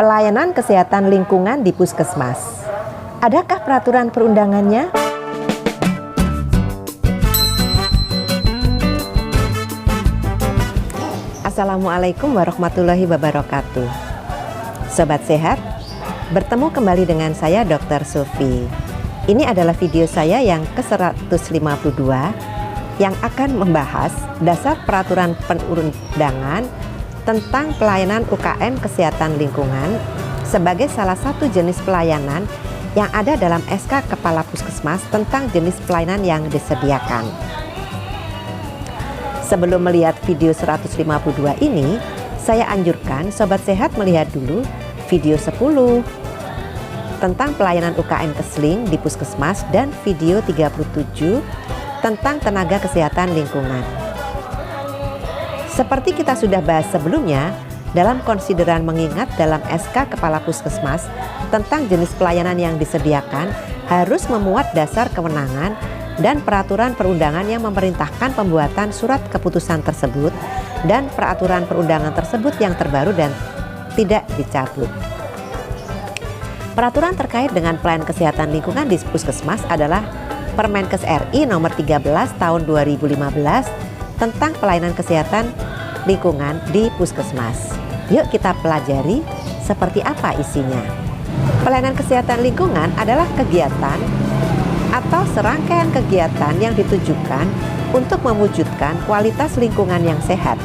Pelayanan kesehatan lingkungan di puskesmas. Adakah peraturan perundangannya? Assalamualaikum warahmatullahi wabarakatuh. Sobat sehat, bertemu kembali dengan saya Dr. Sufi. Ini adalah video saya yang ke-152 yang akan membahas dasar peraturan perundangan tentang pelayanan UKM kesehatan lingkungan sebagai salah satu jenis pelayanan yang ada dalam SK Kepala Puskesmas tentang jenis pelayanan yang disediakan. Sebelum melihat video 152 ini, saya anjurkan Sobat Sehat melihat dulu video 10 tentang pelayanan UKM Kesling di Puskesmas dan video 37 tentang tenaga kesehatan lingkungan. Seperti kita sudah bahas sebelumnya, dalam konsideran mengingat dalam SK Kepala Puskesmas tentang jenis pelayanan yang disediakan harus memuat dasar kewenangan dan peraturan perundangan yang memerintahkan pembuatan surat keputusan tersebut dan peraturan perundangan tersebut yang terbaru dan tidak dicabut. Peraturan terkait dengan pelayanan kesehatan lingkungan di Puskesmas adalah Permenkes RI nomor 13 tahun 2015 tentang pelayanan kesehatan lingkungan di puskesmas. Yuk kita pelajari seperti apa isinya. Pelayanan kesehatan lingkungan adalah kegiatan atau serangkaian kegiatan yang ditujukan untuk mewujudkan kualitas lingkungan yang sehat,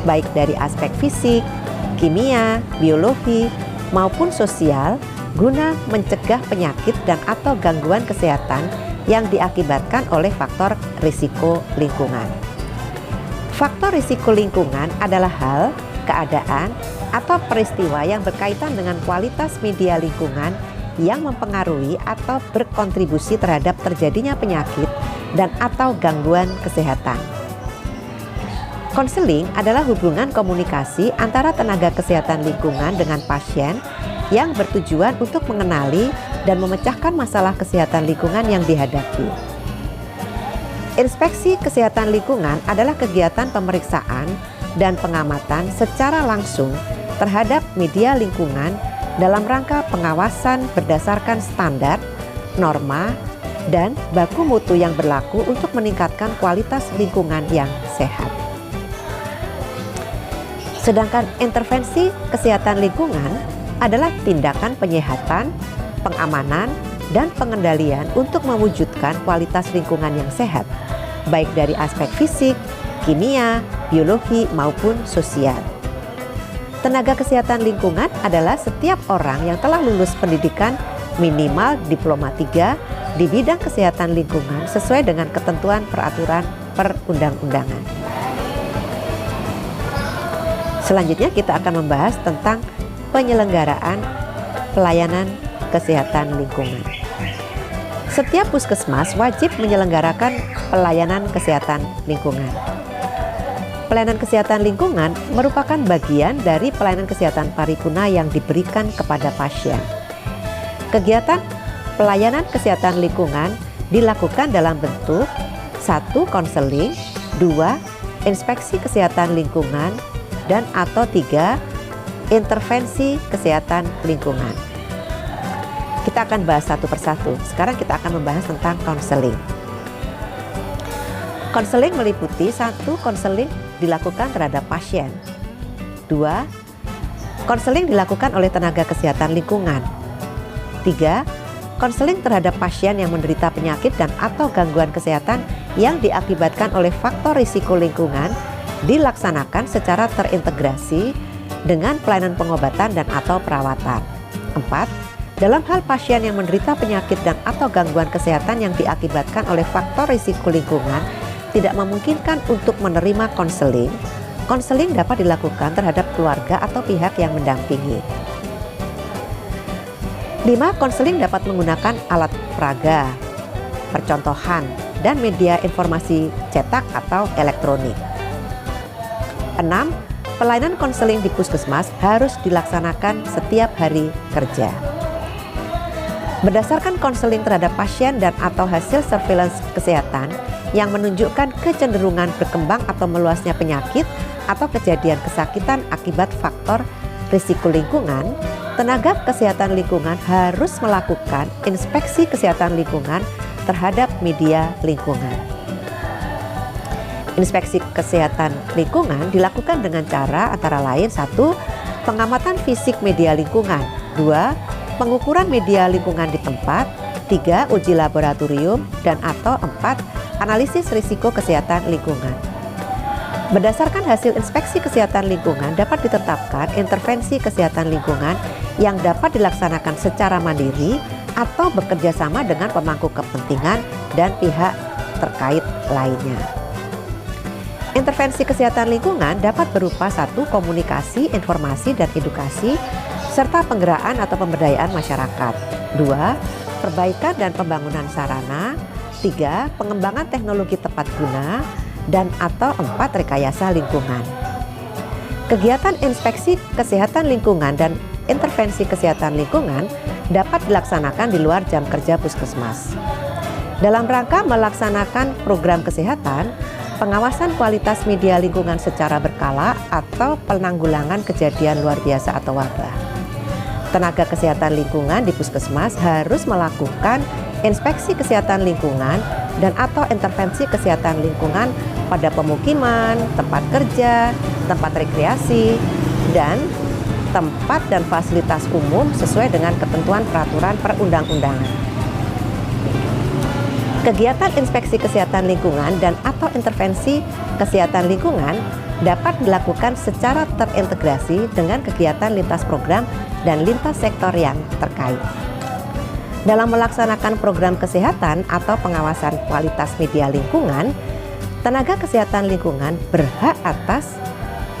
baik dari aspek fisik, kimia, biologi, maupun sosial, guna mencegah penyakit dan atau gangguan kesehatan yang diakibatkan oleh faktor risiko lingkungan. Faktor risiko lingkungan adalah hal, keadaan, atau peristiwa yang berkaitan dengan kualitas media lingkungan yang mempengaruhi atau berkontribusi terhadap terjadinya penyakit dan atau gangguan kesehatan. Konseling adalah hubungan komunikasi antara tenaga kesehatan lingkungan dengan pasien yang bertujuan untuk mengenali dan memecahkan masalah kesehatan lingkungan yang dihadapi. Inspeksi kesehatan lingkungan adalah kegiatan pemeriksaan dan pengamatan secara langsung terhadap media lingkungan dalam rangka pengawasan berdasarkan standar, norma, dan baku mutu yang berlaku untuk meningkatkan kualitas lingkungan yang sehat. Sedangkan intervensi kesehatan lingkungan adalah tindakan penyehatan, pengamanan, dan pengendalian untuk mewujudkan kualitas lingkungan yang sehat, baik dari aspek fisik, kimia, biologi, maupun sosial. Tenaga kesehatan lingkungan adalah setiap orang yang telah lulus pendidikan minimal diploma 3 di bidang kesehatan lingkungan sesuai dengan ketentuan peraturan perundang-undangan. Selanjutnya kita akan membahas tentang penyelenggaraan pelayanan kesehatan lingkungan. Setiap puskesmas wajib menyelenggarakan pelayanan kesehatan lingkungan. Pelayanan kesehatan lingkungan merupakan bagian dari pelayanan kesehatan paripurna yang diberikan kepada pasien. Kegiatan pelayanan kesehatan lingkungan dilakukan dalam bentuk 1. Konseling, 2. Inspeksi kesehatan lingkungan, dan atau 3. Intervensi kesehatan lingkungan. Kita akan bahas satu persatu. Sekarang kita akan membahas tentang konseling. Konseling meliputi 1. Konseling dilakukan terhadap pasien. 2. Konseling dilakukan oleh tenaga kesehatan lingkungan. 3. Konseling terhadap pasien yang menderita penyakit dan atau gangguan kesehatan yang diakibatkan oleh faktor risiko lingkungan dilaksanakan secara terintegrasi dengan pelayanan pengobatan dan atau perawatan. 4. Dalam hal pasien yang menderita penyakit dan atau gangguan kesehatan yang diakibatkan oleh faktor risiko lingkungan tidak memungkinkan untuk menerima konseling, konseling dapat dilakukan terhadap keluarga atau pihak yang mendampingi. 5. Konseling dapat menggunakan alat peraga, percontohan, dan media informasi cetak atau elektronik. 6. Pelayanan konseling di puskesmas harus dilaksanakan setiap hari kerja. Berdasarkan konseling terhadap pasien dan atau hasil surveillance kesehatan yang menunjukkan kecenderungan berkembang atau meluasnya penyakit atau kejadian kesakitan akibat faktor risiko lingkungan, tenaga kesehatan lingkungan harus melakukan inspeksi kesehatan lingkungan terhadap media lingkungan. Inspeksi kesehatan lingkungan dilakukan dengan cara antara lain 1. Pengamatan fisik media lingkungan, 2. Pengukuran media lingkungan di tempat, 3. Uji laboratorium, dan atau 4. Analisis risiko kesehatan lingkungan. Berdasarkan hasil inspeksi kesehatan lingkungan dapat ditetapkan intervensi kesehatan lingkungan yang dapat dilaksanakan secara mandiri atau bekerja sama dengan pemangku kepentingan dan pihak terkait lainnya. Intervensi kesehatan lingkungan dapat berupa 1. Komunikasi, informasi, dan edukasi, serta penggerakkan atau pemberdayaan masyarakat. 2. Perbaikan dan pembangunan sarana. 3. Pengembangan teknologi tepat guna. Dan atau 4. Rekayasa lingkungan. Kegiatan inspeksi kesehatan lingkungan dan intervensi kesehatan lingkungan dapat dilaksanakan di luar jam kerja puskesmas. Dalam rangka melaksanakan program kesehatan, pengawasan kualitas media lingkungan secara berkala atau penanggulangan kejadian luar biasa atau wabah. Tenaga kesehatan lingkungan di puskesmas harus melakukan inspeksi kesehatan lingkungan dan atau intervensi kesehatan lingkungan pada pemukiman, tempat kerja, tempat rekreasi, dan tempat dan fasilitas umum sesuai dengan ketentuan peraturan perundang-undangan. Kegiatan inspeksi kesehatan lingkungan dan atau intervensi kesehatan lingkungan dapat dilakukan secara terintegrasi dengan kegiatan lintas program dan lintas sektor yang terkait. Dalam melaksanakan program kesehatan atau pengawasan kualitas media lingkungan, tenaga kesehatan lingkungan berhak atas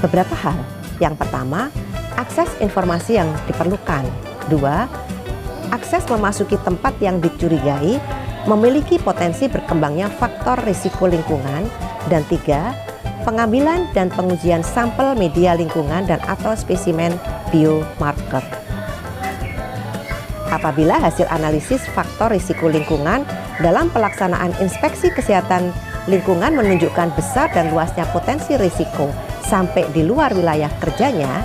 beberapa hal. Yang pertama, akses informasi yang diperlukan. 2. Akses memasuki tempat yang dicurigai memiliki potensi berkembangnya faktor risiko lingkungan. Dan 3. Pengambilan dan pengujian sampel media lingkungan dan atau spesimen biomarker. Apabila hasil analisis faktor risiko lingkungan dalam pelaksanaan inspeksi kesehatan lingkungan menunjukkan besar dan luasnya potensi risiko sampai di luar wilayah kerjanya,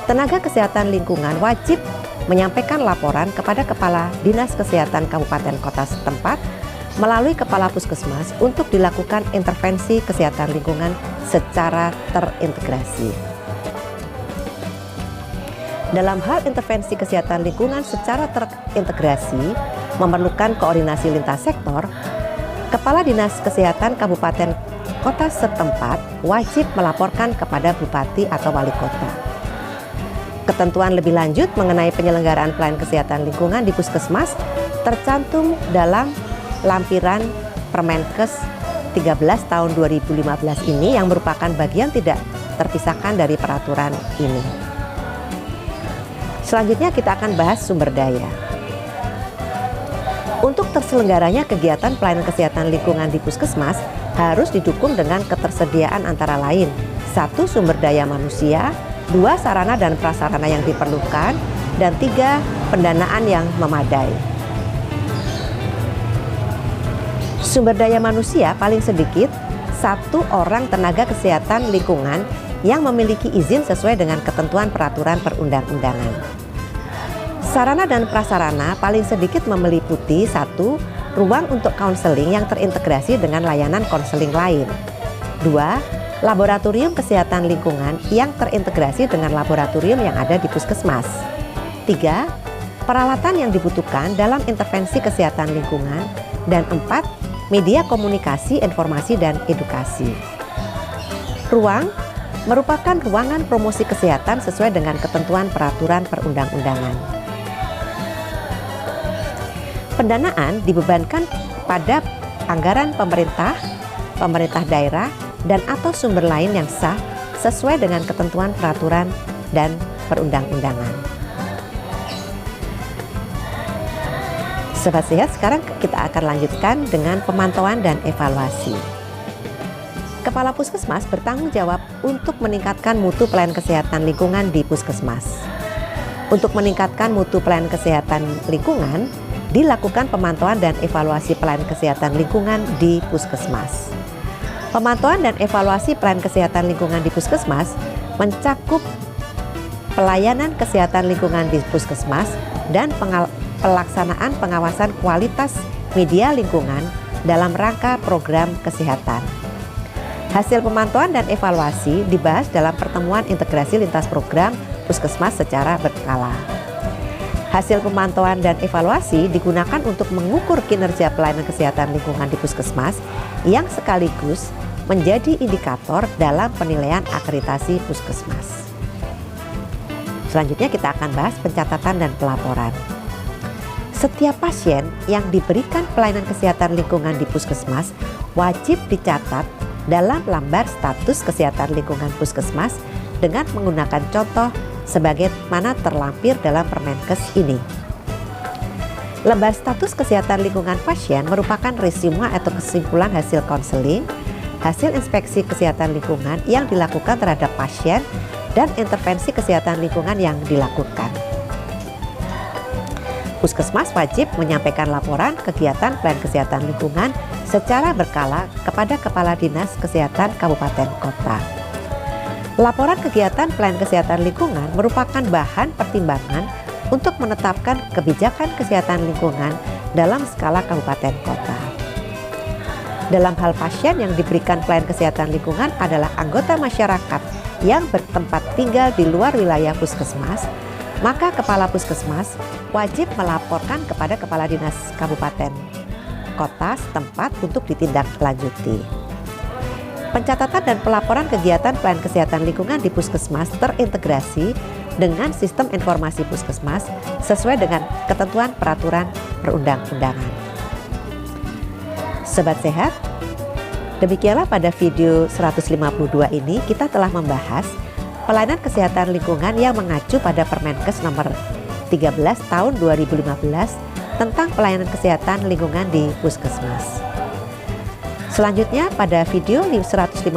tenaga kesehatan lingkungan wajib menyampaikan laporan kepada Kepala Dinas Kesehatan Kabupaten Kota setempat melalui Kepala Puskesmas untuk dilakukan intervensi kesehatan lingkungan secara terintegrasi. Dalam hal intervensi kesehatan lingkungan secara terintegrasi memerlukan koordinasi lintas sektor, Kepala Dinas Kesehatan Kabupaten Kota setempat wajib melaporkan kepada Bupati atau Wali Kota. Ketentuan lebih lanjut mengenai penyelenggaraan pelayanan kesehatan lingkungan di puskesmas tercantum dalam lampiran Permenkes 13 tahun 2015 ini yang merupakan bagian tidak terpisahkan dari peraturan ini. Selanjutnya kita akan bahas sumber daya. Untuk terselenggaranya kegiatan pelayanan kesehatan lingkungan di puskesmas harus didukung dengan ketersediaan antara lain 1. Sumber daya manusia, 2. Sarana dan prasarana yang diperlukan, dan 3. Pendanaan yang memadai. Sumber daya manusia paling sedikit 1 orang tenaga kesehatan lingkungan yang memiliki izin sesuai dengan ketentuan peraturan perundang-undangan. Sarana dan prasarana paling sedikit meliputi 1. Ruang untuk konseling yang terintegrasi dengan layanan konseling lain. 2. Laboratorium kesehatan lingkungan yang terintegrasi dengan laboratorium yang ada di puskesmas. 3. Peralatan yang dibutuhkan dalam intervensi kesehatan lingkungan. Dan 4. Media komunikasi, informasi, dan edukasi. Ruang merupakan ruangan promosi kesehatan sesuai dengan ketentuan peraturan perundang-undangan. Pendanaan dibebankan pada anggaran pemerintah daerah, dan atau sumber lain yang sah sesuai dengan ketentuan peraturan dan perundang-undangan. Sobat Sehat, sekarang kita akan lanjutkan dengan pemantauan dan evaluasi. Kepala Puskesmas bertanggung jawab untuk meningkatkan mutu pelayanan kesehatan lingkungan di Puskesmas. Untuk meningkatkan mutu pelayanan kesehatan lingkungan, dilakukan pemantauan dan evaluasi pelayanan kesehatan lingkungan di Puskesmas. Pemantauan dan evaluasi pelayanan kesehatan lingkungan di Puskesmas mencakup pelayanan kesehatan lingkungan di puskesmas, dan pelaksanaan pengawasan kualitas media lingkungan dalam rangka program kesehatan. Hasil pemantauan dan evaluasi dibahas dalam pertemuan integrasi lintas program puskesmas secara berkala. Hasil pemantauan dan evaluasi digunakan untuk mengukur kinerja pelayanan kesehatan lingkungan di puskesmas yang sekaligus menjadi indikator dalam penilaian akreditasi puskesmas. Selanjutnya kita akan bahas pencatatan dan pelaporan. Setiap pasien yang diberikan pelayanan kesehatan lingkungan di puskesmas wajib dicatat dalam lambar status kesehatan lingkungan puskesmas dengan menggunakan contoh sebagaimana terlampir dalam Permenkes ini. Lembar status kesehatan lingkungan pasien merupakan resume atau kesimpulan hasil konseling, hasil inspeksi kesehatan lingkungan yang dilakukan terhadap pasien, dan intervensi kesehatan lingkungan yang dilakukan. Puskesmas wajib menyampaikan laporan kegiatan pelayanan kesehatan lingkungan secara berkala kepada Kepala Dinas Kesehatan Kabupaten Kota. Laporan kegiatan pelayanan kesehatan lingkungan merupakan bahan pertimbangan untuk menetapkan kebijakan kesehatan lingkungan dalam skala kabupaten kota. Dalam hal pasien yang diberikan pelayanan kesehatan lingkungan adalah anggota masyarakat yang bertempat tinggal di luar wilayah puskesmas, maka Kepala Puskesmas wajib melaporkan kepada Kepala Dinas Kabupaten Kota setempat untuk ditindaklanjuti. Pencatatan dan pelaporan kegiatan pelayanan kesehatan lingkungan di puskesmas terintegrasi dengan sistem informasi puskesmas sesuai dengan ketentuan peraturan perundang-undangan. Sobat sehat, demikianlah pada video 152 ini kita telah membahas pelayanan kesehatan lingkungan yang mengacu pada Permenkes nomor 13 tahun 2015 tentang pelayanan kesehatan lingkungan di puskesmas. Selanjutnya pada video 153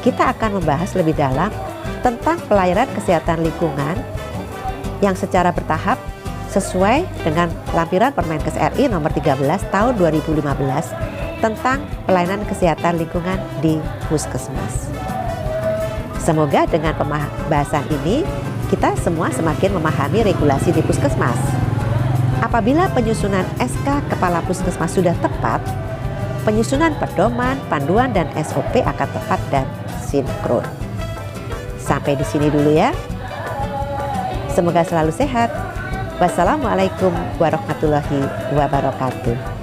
kita akan membahas lebih dalam tentang pelayanan kesehatan lingkungan yang secara bertahap sesuai dengan lampiran Permenkes RI nomor 13 tahun 2015 tentang pelayanan kesehatan lingkungan di puskesmas. Semoga dengan pembahasan ini kita semua semakin memahami regulasi di puskesmas. Apabila penyusunan SK Kepala Puskesmas sudah tepat, penyusunan pedoman, panduan, dan SOP akan tepat dan sinkron. Sampai di sini dulu ya. Semoga selalu sehat. Wassalamualaikum warahmatullahi wabarakatuh.